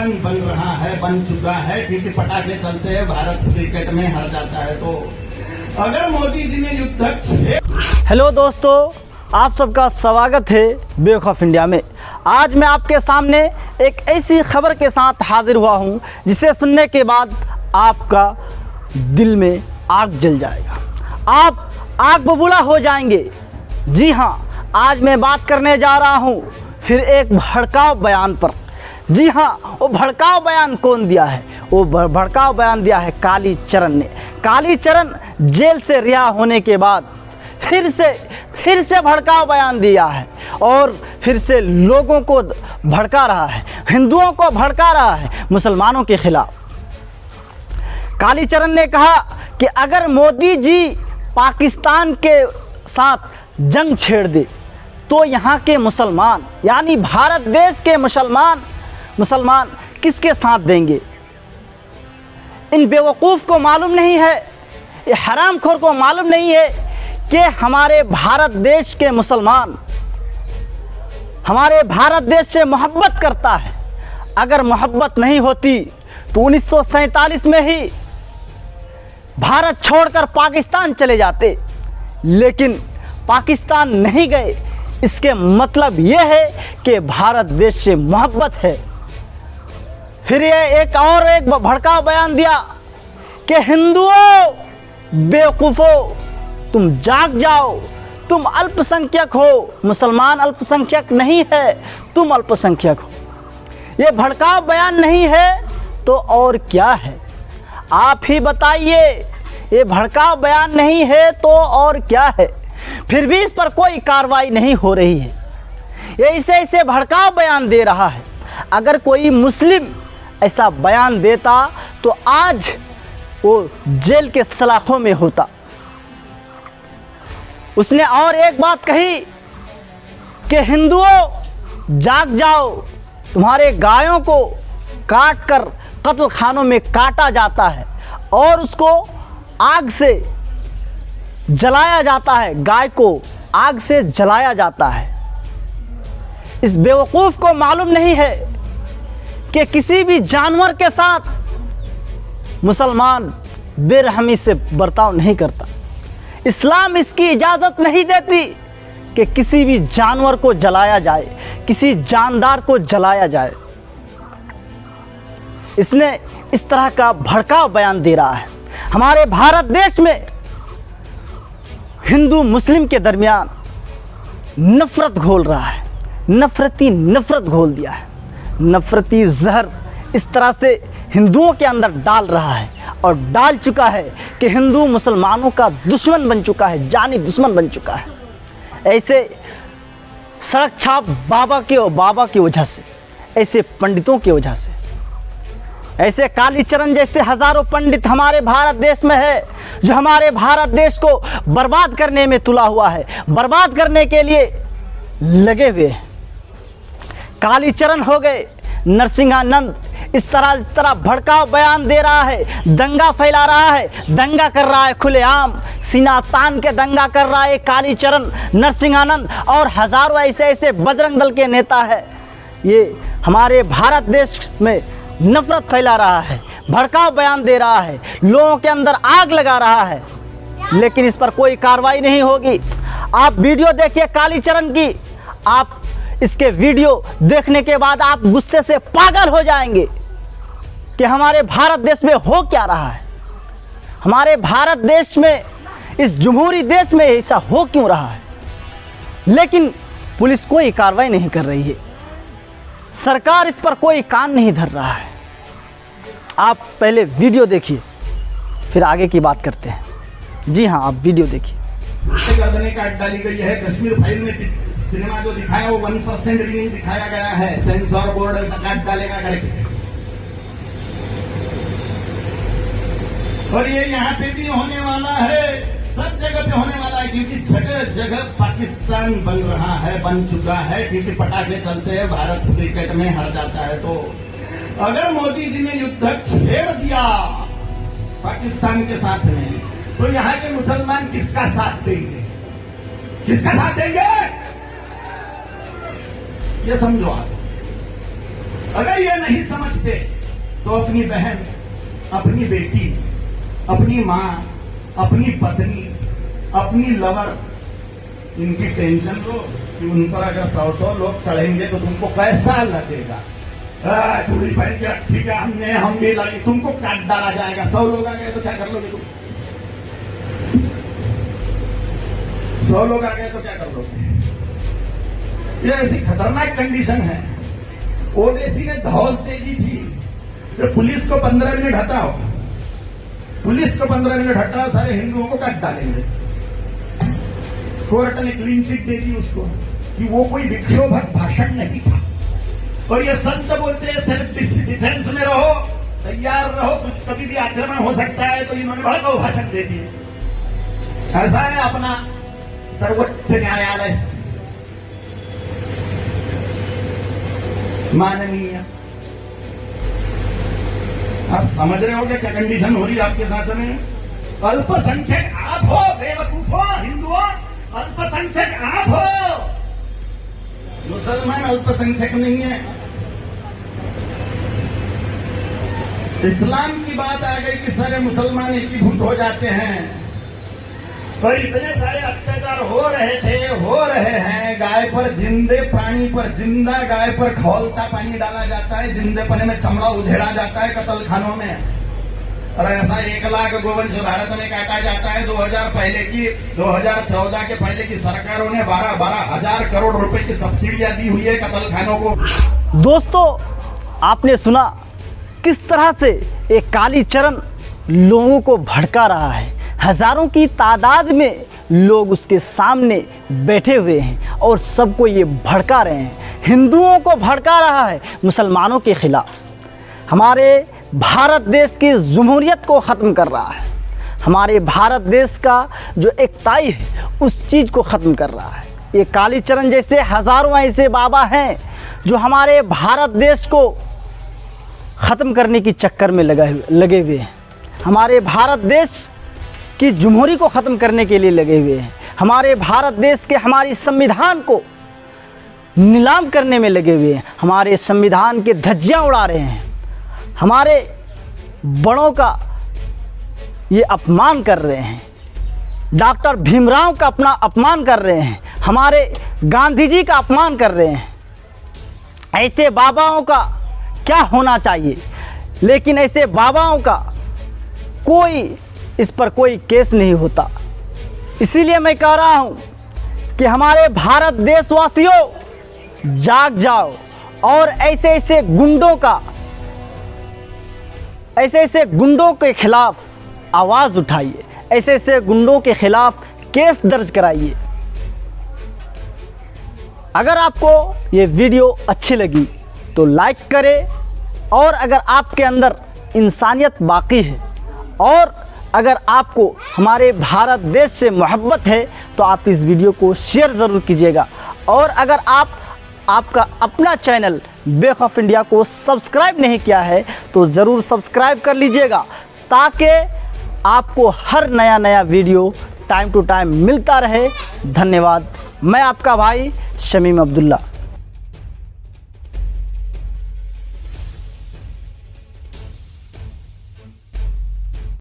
पाकिस्तान बन रहा है, बन चुका है, टीटी पटाखे चलते हैं, भारत क्रिकेट में हार जाता है। तो अगर मोदी जी ने युद्ध हेलो दोस्तों, आप सबका स्वागत है बेवकूफ़ इंडिया में। आज मैं आपके सामने एक ऐसी खबर के साथ हाजिर हुआ हूं जिसे सुनने के बाद आपका दिल में आग जल जाएगा, आप आग बबूला हो जाएंगे। जी हाँ, आज मैं बात करने जा रहा हूं फिर एक भड़काऊ बयान पर। जी हाँ, वो भड़काऊ बयान कौन दिया है? वो भड़काऊ बयान दिया है काली चरण ने। काली चरण जेल से रिहा होने के बाद फिर से भड़काऊ बयान दिया है और फिर से लोगों को भड़का रहा है, हिंदुओं को भड़का रहा है मुसलमानों के खिलाफ। काली चरण ने कहा कि अगर मोदी जी पाकिस्तान के साथ जंग छेड़ दे तो यहाँ के मुसलमान यानी भारत देश के मुसलमान किसके साथ देंगे? इन बेवकूफ़ को मालूम नहीं है, ये हरामखोर को मालूम नहीं है कि हमारे भारत देश के मुसलमान हमारे भारत देश से मोहब्बत करता है। अगर मोहब्बत नहीं होती तो 1947 में ही भारत छोड़कर पाकिस्तान चले जाते, लेकिन पाकिस्तान नहीं गए। इसके मतलब ये है कि भारत देश से मोहब्बत है। फिर ये एक भड़काऊ बयान दिया कि हिंदुओं बेवकूफ़ों, तुम जाग जाओ, तुम अल्पसंख्यक हो, मुसलमान अल्पसंख्यक नहीं है, तुम अल्पसंख्यक हो। ये भड़काऊ बयान नहीं है तो और क्या है? आप ही बताइए, ये भड़काऊ बयान नहीं है तो और क्या है? फिर भी इस पर कोई कार्रवाई नहीं हो रही है। ये ऐसे भड़काऊ बयान दे रहा है। अगर कोई मुस्लिम ऐसा बयान देता तो आज वो जेल के सलाखों में होता। उसने और एक बात कही कि हिंदुओं जाग जाओ, तुम्हारे गायों को काट कर कत्ल खानों में काटा जाता है और उसको आग से जलाया जाता है, गाय को आग से जलाया जाता है। इस बेवकूफ़ को मालूम नहीं है कि किसी भी जानवर के साथ मुसलमान बेरहमी से बर्ताव नहीं करता। इस्लाम इसकी इजाज़त नहीं देती कि किसी भी जानवर को जलाया जाए, किसी जानदार को जलाया जाए। इसने इस तरह का भड़काऊ बयान दे रहा है। हमारे भारत देश में हिंदू मुस्लिम के दरमियान नफ़रत घोल रहा है, नफ़रत घोल दिया है। नफ़रती जहर इस तरह से हिंदुओं के अंदर डाल रहा है और डाल चुका है कि हिंदू मुसलमानों का दुश्मन बन चुका है, जानी दुश्मन बन चुका है। ऐसे सड़क छाप बाबा की वजह से, ऐसे पंडितों की वजह से, ऐसे काली चरण जैसे हज़ारों पंडित हमारे भारत देश में है जो हमारे भारत देश को बर्बाद करने में तुला हुआ है, बर्बाद करने के लिए लगे हुए हैं। काली चरण हो गए, नरसिंहानंद इस तरह भड़काऊ बयान दे रहा है, दंगा फैला रहा है, दंगा कर रहा है खुलेआम, सीना तान के दंगा कर रहा है काली चरण, नरसिंहानंद और हज़ारों ऐसे बजरंग दल के नेता है। ये हमारे भारत देश में नफ़रत फैला रहा है, भड़काऊ बयान दे रहा है, लोगों के अंदर आग लगा रहा है, लेकिन इस पर कोई कार्रवाई नहीं होगी। आप वीडियो देखिए काली चरण की, आप इसके वीडियो देखने के बाद आप गुस्से से पागल हो जाएंगे कि हमारे भारत देश में हो क्या रहा है। हमारे भारत देश में, इस जमहूरी देश में ऐसा हो क्यों रहा है? लेकिन पुलिस कोई कार्रवाई नहीं कर रही है, सरकार इस पर कोई कान नहीं धर रहा है। आप पहले वीडियो देखिए, फिर आगे की बात करते हैं। जी हाँ, आप वीडियो देखिए। गर्दनें काट डाली गई है। कश्मीर फाइल में सिनेमा जो दिखाया वो 1% भी नहीं दिखाया गया है, सेंसर बोर्ड काट डालेगा करके। और ये यहाँ पे भी होने वाला है, सब जगह पे होने वाला है, क्योंकि जगह जगह पाकिस्तान बन रहा है, बन चुका है, टीटी पटाखे चलते हैं, भारत क्रिकेट में हार जाता है। तो अगर मोदी जी ने युद्ध छेड़ दिया पाकिस्तान के साथ में, तो यहाँ के मुसलमान किसका साथ देंगे? किसका साथ देंगे? ये समझो आप। अगर ये नहीं समझते तो अपनी बहन, अपनी बेटी, अपनी माँ, अपनी पत्नी, अपनी लवर, इनकी टेंशन लो कि उन पर अगर 100 लोग चढ़ेंगे तो तुमको कैसा लगेगा। चूड़ी पहन के रखी है हमने, हम भी लगे, तुमको काट डाला जाएगा। 100 लोग आ गए तो क्या कर लोगे तुम? 100 लोग आ गए तो क्या कर लोगे? ये ऐसी खतरनाक कंडीशन है। ओवैसी ने धौस दे दी थी कि पुलिस को 15 मिनट हटाओ, पुलिस को 15 मिनट हटाओ, सारे हिंदुओं को काट डालेंगे। कोर्ट ने क्लीन चिट दे दी उसको कि वो कोई विक्षोभक भाषण नहीं था। और ये संत बोलते हैं सेल्फ डिफेंस में रहो, तैयार रहो, कभी भी आक्रमण हो सकता है, तो इन्होंने भड़काऊ भाषण दे दिए। ऐसा है अपना सर्वोच्च न्यायालय, माननीय। आप समझ रहे हो क्या कंडीशन हो रही है आपके साथ में? अल्पसंख्यक आप हो, बेवकूफो हिंदुओं, अल्पसंख्यक आप हो। मुसलमान अल्पसंख्यक नहीं है। इस्लाम की बात आ गई कि सारे मुसलमान एकीभूत हो जाते हैं, पर इतने सारे अत्याचार हो रहे हैं। गाय पर, जिंदे प्राणी पर, जिंदा गाय पर खौलता पानी डाला जाता है, जिंदे पने में चमड़ा उधेड़ा जाता है कत्ल खानों में। और ऐसा 1 लाख गोवंश भारत में काटा जाता है। 2014 के पहले की सरकारों ने 12 हजार करोड़ रुपए की सब्सिडियां दी हुई है कत्ल खानों को। दोस्तों, आपने सुना किस तरह से एक कालीचरण लोगों को भड़का रहा है। हजारों की तादाद में लोग उसके सामने बैठे हुए हैं और सबको ये भड़का रहे हैं। हिंदुओं को भड़का रहा है मुसलमानों के खिलाफ। हमारे भारत देश की जमहूरियत को ख़त्म कर रहा है। हमारे भारत देश का जो एकताई है उस चीज़ को ख़त्म कर रहा है। ये कालीचरण जैसे हज़ारों ऐसे बाबा हैं जो हमारे भारत देश को ख़त्म करने की चक्कर में लगे हुए हैं। हमारे भारत देश की जमहूरी को ख़त्म करने के लिए लगे हुए हैं। हमारे भारत देश के, हमारी संविधान को नीलाम करने में लगे हुए हैं। हमारे संविधान के धज्जियाँ उड़ा रहे हैं। हमारे बड़ों का ये अपमान कर रहे हैं। डॉक्टर भीमराव का अपना अपमान कर रहे हैं। हमारे गांधी जी का अपमान कर रहे हैं। ऐसे बाबाओं का क्या होना चाहिए, लेकिन ऐसे बाबाओं का इस पर कोई केस नहीं होता। इसीलिए मैं कह रहा हूँ कि हमारे भारत देशवासियों जाग जाओ और ऐसे गुंडों के खिलाफ आवाज़ उठाइए, ऐसे गुंडों के खिलाफ केस दर्ज कराइए। अगर आपको ये वीडियो अच्छी लगी तो लाइक करें, और अगर आपके अंदर इंसानियत बाकी है और अगर आपको हमारे भारत देश से मोहब्बत है तो आप इस वीडियो को शेयर ज़रूर कीजिएगा। और अगर आपका अपना चैनल बेखौफ इंडिया को सब्सक्राइब नहीं किया है तो ज़रूर सब्सक्राइब कर लीजिएगा, ताकि आपको हर नया वीडियो टाइम टू टाइम मिलता रहे। धन्यवाद। मैं आपका भाई शमीम अब्दुल्ला।